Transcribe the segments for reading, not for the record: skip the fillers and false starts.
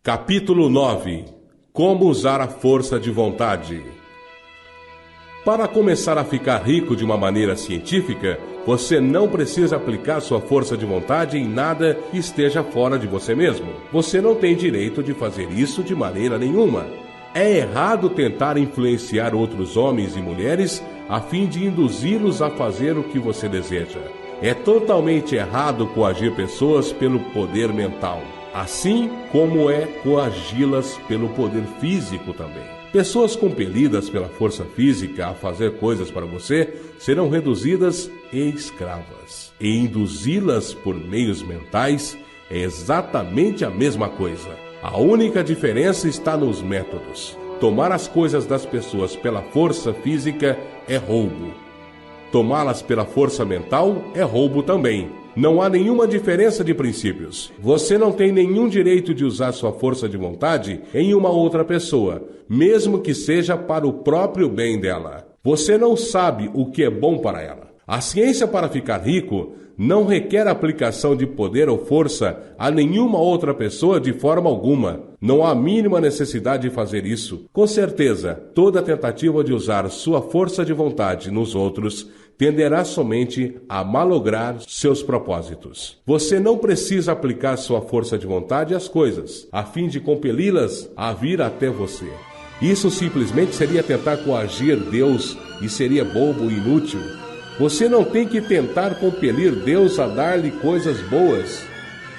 Capítulo 9. Como usar a força de vontade. Para começar a ficar rico de uma maneira científica, você não precisa aplicar sua força de vontade em nada que esteja fora de você mesmo. Você não tem direito de fazer isso de maneira nenhuma. É errado tentar influenciar outros homens e mulheres a fim de induzi-los a fazer o que você deseja. É totalmente errado coagir pessoas pelo poder mental, assim como é coagi-las pelo poder físico também. Pessoas compelidas pela força física a fazer coisas para você serão reduzidas e escravas. E induzi-las por meios mentais é exatamente a mesma coisa. A única diferença está nos métodos. Tomar as coisas das pessoas pela força física é roubo. Tomá-las pela força mental é roubo também. Não há nenhuma diferença de princípios. Você não tem nenhum direito de usar sua força de vontade em uma outra pessoa, mesmo que seja para o próprio bem dela. Você não sabe o que é bom para ela. A ciência para ficar rico não requer aplicação de poder ou força a nenhuma outra pessoa de forma alguma. Não há a mínima necessidade de fazer isso. Com certeza, toda tentativa de usar sua força de vontade nos outros tenderá somente a malograr seus propósitos. Você não precisa aplicar sua força de vontade às coisas, a fim de compeli-las a vir até você. Isso simplesmente seria tentar coagir Deus e seria bobo e inútil. Você não tem que tentar compelir Deus a dar-lhe coisas boas,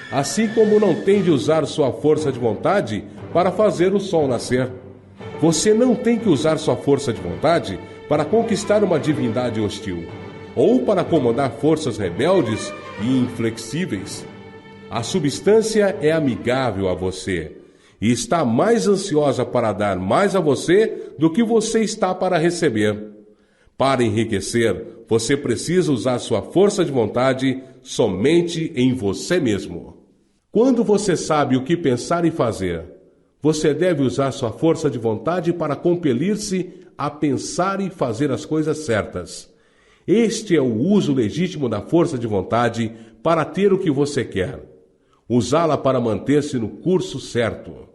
assim como não tem de usar sua força de vontade para fazer o sol nascer. Você não tem que usar sua força de vontade para conquistar uma divindade hostil, ou para comandar forças rebeldes e inflexíveis. A substância é amigável a você e está mais ansiosa para dar mais a você do que você está para receber. Para enriquecer, você precisa usar sua força de vontade somente em você mesmo. Quando você sabe o que pensar e fazer, você deve usar sua força de vontade para compelir-se a pensar e fazer as coisas certas. Este é o uso legítimo da força de vontade para ter o que você quer. Usá-la para manter-se no curso certo.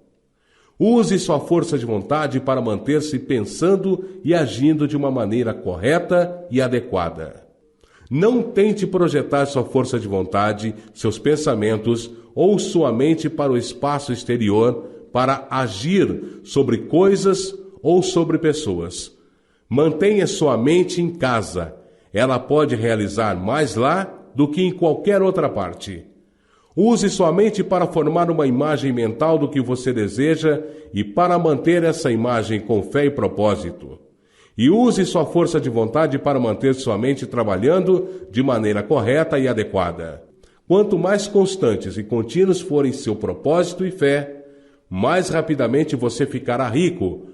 Use sua força de vontade para manter-se pensando e agindo de uma maneira correta e adequada. Não tente projetar sua força de vontade, seus pensamentos ou sua mente para o espaço exterior para agir sobre coisas ou sobre pessoas. Mantenha sua mente em casa. Ela pode realizar mais lá do que em qualquer outra parte. Use sua mente para formar uma imagem mental do que você deseja e para manter essa imagem com fé e propósito. E use sua força de vontade para manter sua mente trabalhando de maneira correta e adequada. Quanto mais constantes e contínuos forem seu propósito e fé, mais rapidamente você ficará rico,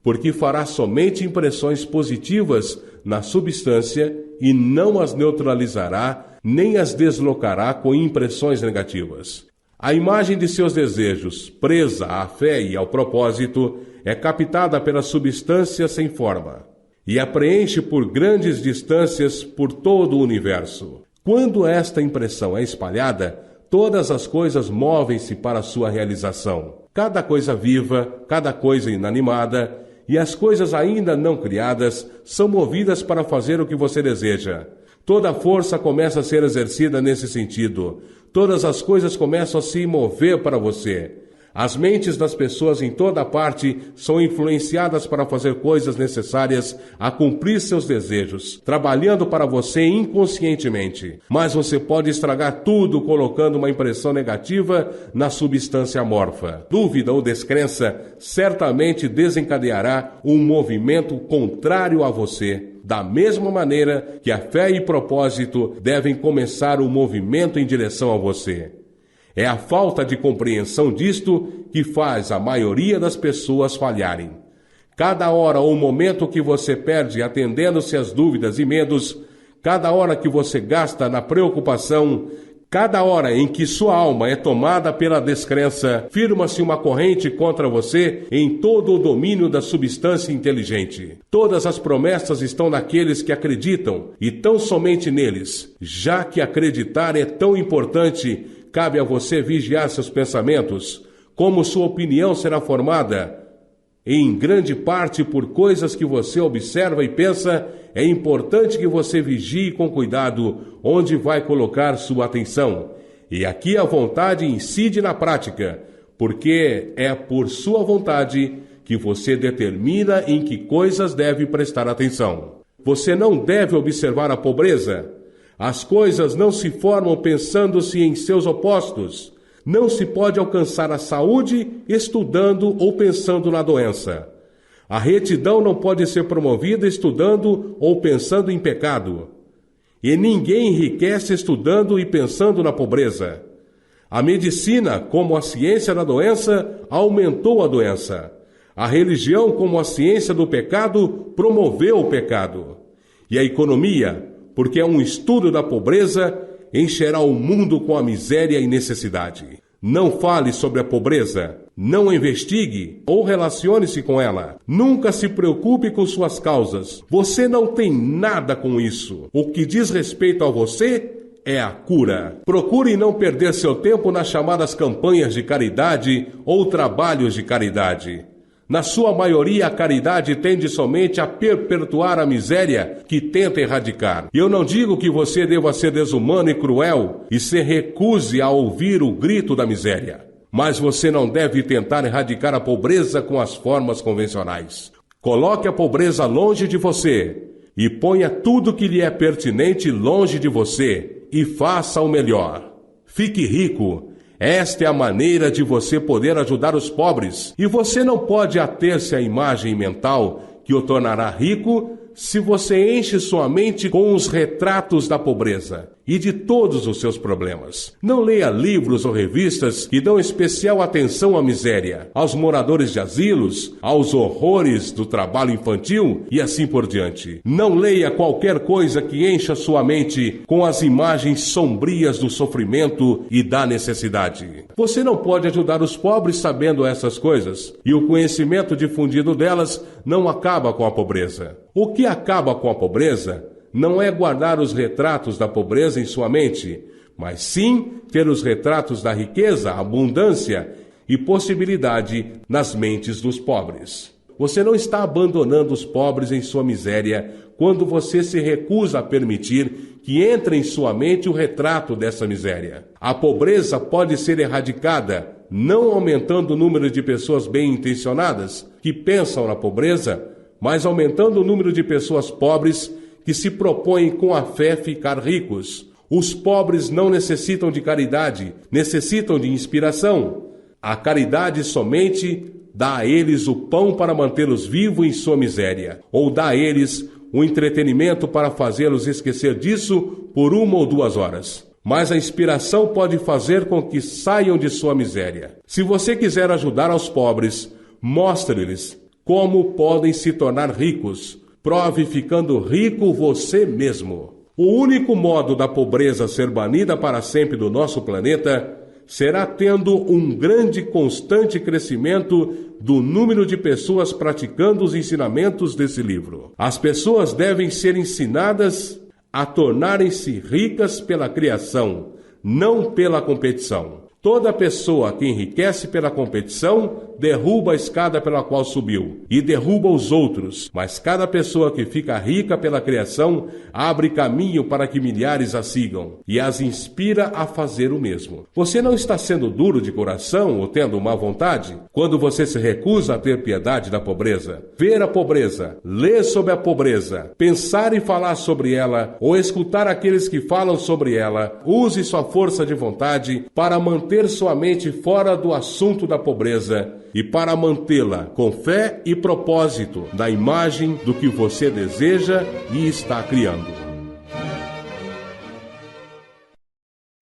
porque fará somente impressões positivas na substância e não as neutralizará nem as deslocará com impressões negativas. A imagem de seus desejos, presa à fé e ao propósito, é captada pela substância sem forma e a preenche por grandes distâncias por todo o universo. Quando esta impressão é espalhada, todas as coisas movem-se para sua realização. Cada coisa viva, cada coisa inanimada e as coisas ainda não criadas são movidas para fazer o que você deseja. Toda a força começa a ser exercida nesse sentido. Todas as coisas começam a se mover para você. As mentes das pessoas em toda parte são influenciadas para fazer coisas necessárias a cumprir seus desejos, trabalhando para você inconscientemente. Mas você pode estragar tudo colocando uma impressão negativa na substância amorfa. Dúvida ou descrença certamente desencadeará um movimento contrário a você. Da mesma maneira que a fé e propósito devem começar um movimento em direção a você. É a falta de compreensão disto que faz a maioria das pessoas falharem. Cada hora ou momento que você perde atendendo-se às dúvidas e medos, cada hora que você gasta na preocupação, cada hora em que sua alma é tomada pela descrença, firma-se uma corrente contra você em todo o domínio da substância inteligente. Todas as promessas estão naqueles que acreditam, e tão somente neles. Já que acreditar é tão importante, cabe a você vigiar seus pensamentos, Como sua opinião será formada em grande parte por coisas que você observa e pensa, é importante que você vigie com cuidado onde vai colocar sua atenção. E aqui a vontade incide na prática, porque é por sua vontade que você determina em que coisas deve prestar atenção. Você não deve observar a pobreza. As coisas não se formam pensando-se em seus opostos. Não se pode alcançar a saúde estudando ou pensando na doença. A retidão não pode ser promovida estudando ou pensando em pecado. E ninguém enriquece estudando e pensando na pobreza. A medicina, como a ciência da doença, aumentou a doença. A religião, como a ciência do pecado, promoveu o pecado. E a economia, porque é um estudo da pobreza, encherá o mundo com a miséria e necessidade. Não fale sobre a pobreza, não investigue ou relacione-se com ela. Nunca se preocupe com suas causas. Você não tem nada com isso. O que diz respeito a você é a cura. Procure não perder seu tempo nas chamadas campanhas de caridade ou trabalhos de caridade. Na sua maioria, a caridade tende somente a perpetuar a miséria que tenta erradicar. Eu não digo que você deva ser desumano e cruel e se recuse a ouvir o grito da miséria. Mas você não deve tentar erradicar a pobreza com as formas convencionais. Coloque a pobreza longe de você e ponha tudo que lhe é pertinente longe de você e faça o melhor. Fique rico. Esta é a maneira de você poder ajudar os pobres. E você não pode ater-se à imagem mental que o tornará rico se você enche sua mente com os retratos da pobreza e de todos os seus problemas. Não leia livros ou revistas que dão especial atenção à miséria, aos moradores de asilos, aos horrores do trabalho infantil e assim por diante. Não leia qualquer coisa que encha sua mente com as imagens sombrias do sofrimento e da necessidade. Você não pode ajudar os pobres sabendo essas coisas, e o conhecimento difundido delas não acaba com a pobreza. O que acaba com a pobreza não é guardar os retratos da pobreza em sua mente, mas sim ter os retratos da riqueza, abundância e possibilidade nas mentes dos pobres. Você não está abandonando os pobres em sua miséria quando você se recusa a permitir que entre em sua mente o retrato dessa miséria. A pobreza pode ser erradicada não aumentando o número de pessoas bem-intencionadas que pensam na pobreza, mas aumentando o número de pessoas pobres que se propõem com a fé ficar ricos. Os pobres não necessitam de caridade, necessitam de inspiração. A caridade somente dá a eles o pão para mantê-los vivos em sua miséria, ou dá a eles o entretenimento para fazê-los esquecer disso por 1 ou 2 horas. Mas a inspiração pode fazer com que saiam de sua miséria. Se você quiser ajudar aos pobres, mostre-lhes como podem se tornar ricos. Prove ficando rico você mesmo. O único modo da pobreza ser banida para sempre do nosso planeta será tendo um grande e constante crescimento do número de pessoas praticando os ensinamentos desse livro. As pessoas devem ser ensinadas a tornarem-se ricas pela criação, não pela competição. Toda pessoa que enriquece pela competição derruba a escada pela qual subiu e derruba os outros, mas cada pessoa que fica rica pela criação abre caminho para que milhares a sigam e as inspira a fazer o mesmo. Você não está sendo duro de coração ou tendo má vontade quando você se recusa a ter piedade da pobreza. Ver a pobreza, ler sobre a pobreza, pensar e falar sobre ela ou escutar aqueles que falam sobre ela, use sua força de vontade para manter sua mente fora do assunto da pobreza e para mantê-la com fé e propósito da imagem do que você deseja e está criando.